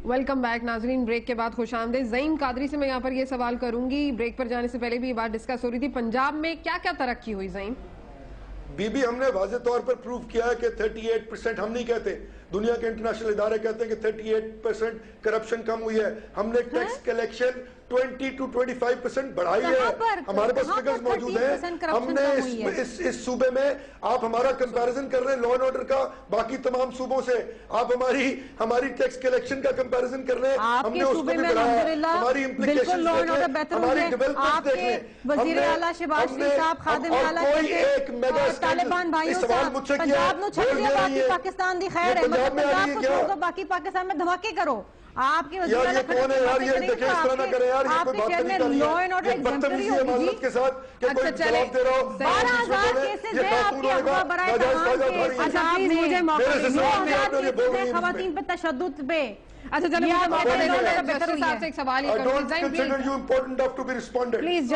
Welcome back ناظرین. Break کے بعد خوش آمدید. زعیم قادری سے میں یہاں پر یہ سوال کروں گی, بریک پر جانے سے پہلے بھی یہ بات ڈسکس ہو رہی تھی, پنجاب میں کیا کیا ترقی ہوئی زعیم؟ ہم نے واضح طور پر پروف کیا ہے کہ 38%, ہم نہیں کہتے, دنیا کے انٹرنیشنل ادارے کہتے ہیں کہ 38% کرپشن کم ہوئی ہے. ہم نے ٹیکس کلیکشن 20 to 25% بڑھائی ہے. ہمارے پاس فگرز موجود ہیں. ہم نے اس صوبے میں, آپ ہمارا کمپیریزن کر رہے ہیں لا اینڈ آرڈر کا باقی تمام صوبوں سے, آپ ہماری ٹیکس کلیکشن کا کمپیریزن کر رہے ہیں. ہم نے اس کو بھی بڑھایا, ہماری امپلیکیشن دیکھ لیں, ہماری ڈیولپمنٹ دیکھ لیں. وزیر اعلیٰ شہباز شریف صاحب خادم اعلیٰ کوئی ایک میگا طالبان بھائیوں صاحب پنجاب نو چھڑ دیا, باقی پاکستان دی خیر ہے, مطلب پنجاب کو چھوڑ دو, باقی پاکستان میں دھماکے کرو. آپ کی وزیر اعلیٰ کون ہے یار, یہ دیکھیں اس طرح نہ کریں یار, یہ کوئی بات نہیں کرنی ہے, یہ بدتمیزی ہے معذرت کے ساتھ کہ کوئی جواب دے رہا ہو. 12,000 کیسز ہیں آپ کی اخبار برائے تمام کے. اچھا آپ مجھے موقع دیں, خواتین پہ تشدد پہ. اچھا چلو جسٹس صاحب سے ایک سوال یہ کروں گی. consider you important enough to be responded. Please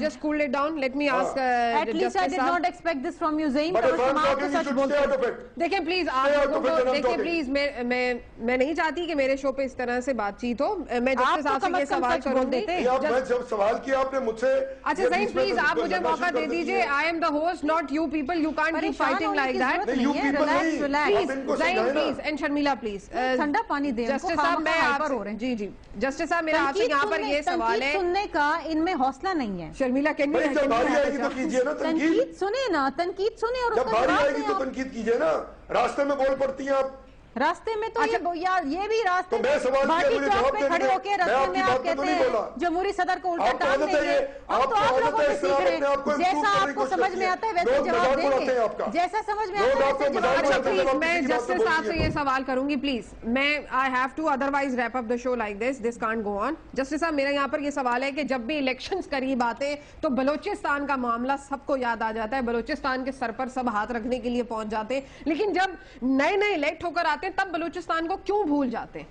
just cool it down. Let me ask at least I did not expect this from you Zaim. But if I'm talking, you should stay out of it. دیکھیں please آپ لوگوں کو دیکھیں please, میں نہیں چاہتی کہ میرے شو پہ اس طرح سے بات چیت ہو. میں جسٹس صاحب سے یہ سوال کروں گی. جب سوال کیا آپ نے مجھ سے, اچھا زعیم پلیز آپ مجھے موقع دے دیجئے. I am the host, not you people. You can't keep fighting like that. Please زعیم please and Sharmila please. ٹھنڈا پانی دیں. جسٹس صاحب میں آپ جی جسٹس صاحب میرا آپ سے یہاں پر یہ سوال ہے, تنقید سننے کا ان میں حوصلہ نہیں ہے. شرمیلا جب باری آئے گی تو کیجئے نا تنقید سنیں نا, تنقید سنیں اور جب باری آئے گی تو تنقید کیجئے نا. راستے میں بول پڑتی ہیں آپ, راستے میں تو یہ بھی راستے میں بھارتی چوک پہ کھڑے ہو کے راستے میں آپ کہتے ہیں جمہوری صدر کو الٹا ٹانگ دیں گے. اب تو آپ لوگوں سے سیکھ رہے ہیں, جیسا آپ کو سمجھ میں آتا ہے ویسے جواب دیں گے, جیسا سمجھ میں آتا ہے ویسے جواب دیں گے. میں جسٹس صاحب سے یہ سوال کروں گی پلیز. میں I have to otherwise wrap up the show like this can't go on. Justice صاحب میرا یہاں پر یہ سوال ہے کہ جب بھی الیکشنز قریب آتے تو بلوچستان کا معاملہ سب کو یاد آ جاتا ہے, بلوچستان کے سر پر سب ہاتھ رکھنے کے لیے پہنچ جاتے ہیں, لیکن جب نئے الیکٹ ہو کر آتے ہیں تب بلوچستان کو کیوں بھول جاتے ہیں؟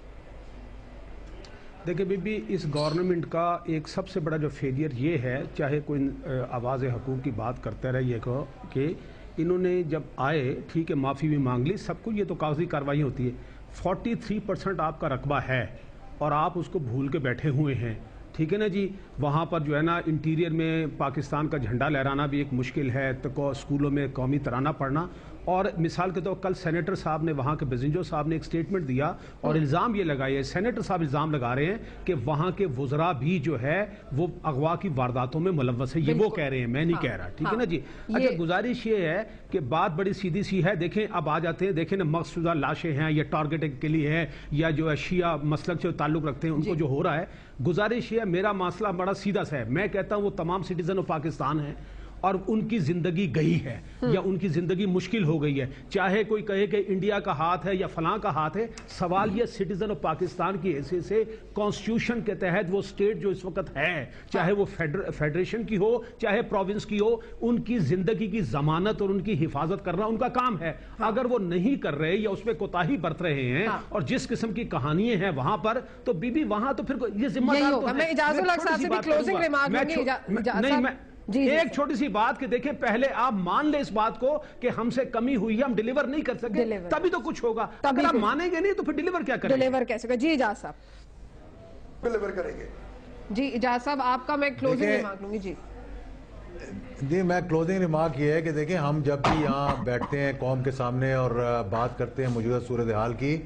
دیکھیں بی بی, اس گورنمنٹ کا ایک سب سے بڑا جو فیلئر یہ ہے, چاہے کوئی آواز حقوق کی بات کرتے رہے, یہ کہ انہوں نے جب آئے ٹھیک ہے معافی بھی مانگ لی سب کو, یہ تو کاغذی کارروائی ہوتی ہے. 43% آپ کا رقبہ ہے اور آپ اس کو بھول کے بیٹھے ہوئے ہیں, ٹھیک ہے نا جی. وہاں پر جو ہے نا انٹیریئر میں پاکستان کا جھنڈا لہرانا بھی ایک مشکل ہے, تو اسکولوں میں قومی ترانہ پڑھنا. اور مثال کے طور کل سینیٹر صاحب نے, وہاں کے بزنجو صاحب نے ایک سٹیٹمنٹ دیا اور الزام یہ لگائے, سینیٹر صاحب الزام لگا رہے ہیں کہ وہاں کے وزراء بھی جو ہے وہ اغوا کی وارداتوں میں ملوث ہے. یہ وہ کہہ رہے ہیں, میں نہیں کہہ رہا, ٹھیک ہے نا جی. اچھا گزارش یہ ہے کہ بات بڑی سیدھی سی ہے. دیکھیں اب آ جاتے ہیں, دیکھیں نا مقصودہ لاشیں ہیں یا ٹارگیٹنگ کے لیے ہیں یا جو ہے شیعہ مسلک سے تعلق رکھتے ہیں ان کو جو ہو رہا ہے. گزارش یہ ہے, میرا مسئلہ بڑا سیدھا سا ہے. میں کہتا ہوں وہ تمام سٹیزن آف پاکستان ہیں اور ان کی زندگی گئی ہے یا ان کی زندگی مشکل ہو گئی ہے, چاہے کوئی کہے کہ انڈیا کا ہاتھ ہے یا فلاں کا ہاتھ ہے. سوال یہ سٹیزن آف پاکستان کی حیثیت سے کانسٹیٹیوشن کے تحت وہ سٹیٹ جو اس وقت ہے, چاہے وہ فیڈریشن کی ہو چاہے پروونس کی ہو, ان کی زندگی کی ضمانت اور ان کی حفاظت کرنا ان کا کام ہے. اگر وہ نہیں کر رہے یا اس پہ کوتاہی برت رہے ہیں اور جس قسم کی کہانیاں ہیں وہاں پر, تو بی بی وہاں تو پھر یہ ذمہ دار تو ہے. میں اجازت الحق صاحب سے بھی کلوزنگ ریمارک ایک چھوٹی سی بات کہ دیکھیں پہلے آپ مان لیں اس بات کو کہ ہم سے کمی ہوئی ہے, ہم ڈیلیور نہیں کر سکتے, تبھی تو کچھ ہوگا. اگر آپ مانیں گے نہیں تو پھر ڈیلیور کیا کریں گے؟ ڈیلیور کیسے کریں؟ جی اجاز صاحب ڈیلیور کریں گے. جی اجاز صاحب آپ کا میں کلوزنگ ریمارک لوں گی. جی میں کلوزنگ ریمارک یہ ہے کہ دیکھیں ہم جب بھی یہاں بیٹھتے ہیں قوم کے سامنے اور بات کرتے ہیں موجودہ صورتحال کی,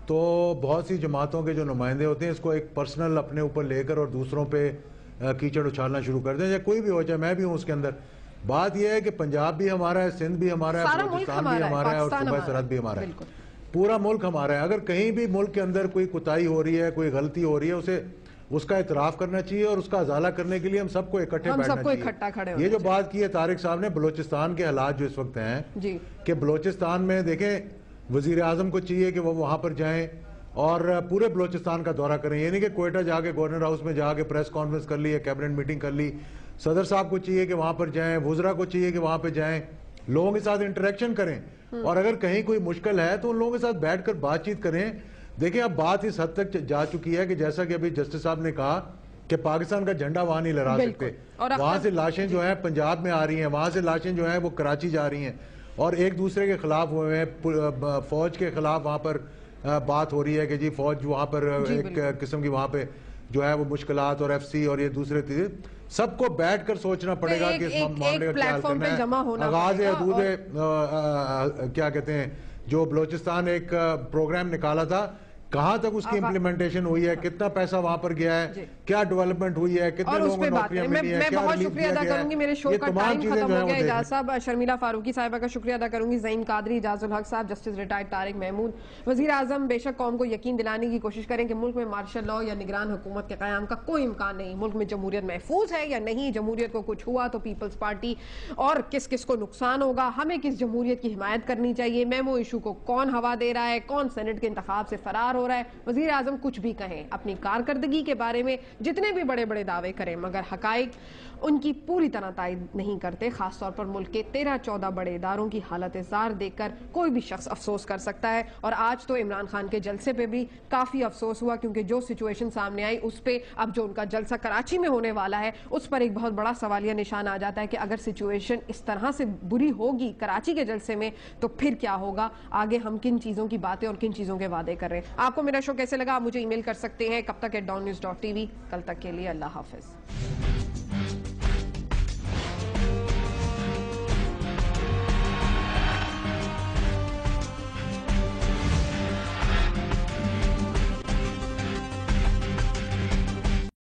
تو بہت سی جماعتوں کے جو نمائندے ہوتے ہیں اس کو ایک پرسنل اپنے اوپر لے کر اور دوسروں پہ کیچڑ اچھالنا شروع کر دیں, یا کوئی بھی ہو, چاہے میں بھی ہوں اس کے اندر. بات یہ ہے کہ پنجاب بھی ہمارا ہے, سندھ بھی ہمارا ہے, بلوچستان بھی ہمارا ہے اور صوبہ سرحد بھی ہمارا ہے. پورا ملک ہمارا ہے. اگر کہیں بھی ملک کے اندر کوئی کوتاہی ہو رہی ہے, کوئی غلطی ہو رہی ہے, اس کا اعتراف کرنا چاہیے اور اس کا ازالہ کرنے کے لیے ہم سب کو اکٹھے بیٹھنا چاہیے. یہ جو بات کی ہے طارق صاحب نے بلوچستان کے حالات جو اس وقت ہیں, کہ بلوچستان میں دیکھیں وزیر اعظم کو چاہیے کہ وہ وہاں پر جائیں اور پورے بلوچستان کا دورہ کریں. یہ نہیں کہ کوئٹہ جا کے گورنر ہاؤس میں جا کے پریس کانفرنس کر لی, کیبنٹ میٹنگ کر لی. صدر صاحب کو چاہیے کہ وہاں پر جائیں, وزراء کو چاہیے کہ وہاں پہ جائیں, لوگوں کے ساتھ انٹریکشن کریں, اور اگر کہیں کوئی مشکل ہے تو ان لوگوں کے ساتھ بیٹھ کر بات چیت کریں. دیکھیں اب بات اس حد تک جا چکی ہے کہ جیسا کہ ابھی جسٹس صاحب نے کہا کہ پاکستان کا جھنڈا وہاں نہیں لہرا سکتے, وہاں سے لاشیں جو ہیں پنجاب میں آ رہی ہیں, وہاں سے لاشیں جو ہیں وہ کراچی جا رہی ہیں, اور ایک دوسرے کے خلاف ہوئے ہیں, فوج کے خلاف وہاں پر بات ہو رہی ہے کہ جی فوج وہاں پر ایک قسم کی وہاں پہ جو ہے وہ مشکلات اور ایف سی اور یہ دوسرے چیزیں سب کو بیٹھ کر سوچنا پڑے گا کہ اس معاملے کا کیا حل کرنا ہے. آغاز حدود کیا کہتے ہیں جو بلوچستان ایک پروگرام نکالا تھا, کہاں تک اس کی امپلیمنٹیشن ہوئی ہے, کتنا پیسہ وہاں پر گیا ہے, کیا ڈیولپمنٹ ہوئی ہے, کتنے لوگوں کو نوکریاں ملی ہیں, میں بہت شکریہ ادا کروں گی, میرے شو کا ٹائم ختم ہو گیا. اجاز صاحب, شرمیلا فاروقی صاحبہ کا شکریہ ادا کروں گی, زین قادری, اجاز الحق صاحب, جسٹس ریٹائرڈ طارق محمود. وزیر اعظم بے شک قوم کو یقین دلانے کی کوشش کریں کہ ملک میں مارشل لاء یا نگران حکومت کے قیام کا کوئی امکان نہیں. ملک میں جمہوریت محفوظ ہے یا نہیں, جمہوریت کو کچھ ہوا تو پیپلز پارٹی اور کس کس کو نقصان ہوگا, ہمیں کس جمہوریت کی حمایت کرنی چاہیے, میمو ایشو کو کون ہوا دے رہا ہے, کون سینٹ کے انتخاب سے فرار ہو رہا ہے. وزیر اعظم کچھ بھی کہیں اپنی کارکردگی کے بارے میں, جتنے بھی بڑے بڑے دعوے کریں, مگر حقائق ان کی پوری طرح تائید نہیں کرتے. خاص طور پر ملک کے 13-14 بڑے اداروں کی حالت زار دیکھ کر کوئی بھی شخص افسوس کر سکتا ہے. اور آج تو عمران خان کے جلسے پہ بھی کافی افسوس ہوا, کیونکہ جو سچویشن سامنے آئی اس پہ اب جو ان کا جلسہ کراچی میں ہونے والا ہے اس پر ایک بہت بڑا سوالیہ نشان آ جاتا ہے کہ اگر سچویشن اس طرح سے بری ہوگی کراچی کے جلسے میں تو پھر کیا ہوگا, آگے ہم کن چیزوں کی باتیں اور کن چیزوں کے وعدے کر رہے ہیں. آپ کو میرا شو کیسے لگا, آپ مجھے ای میل کر سکتے ہیں کب تک @dawnnews.tv. کل تک کے لیے اللہ حافظ.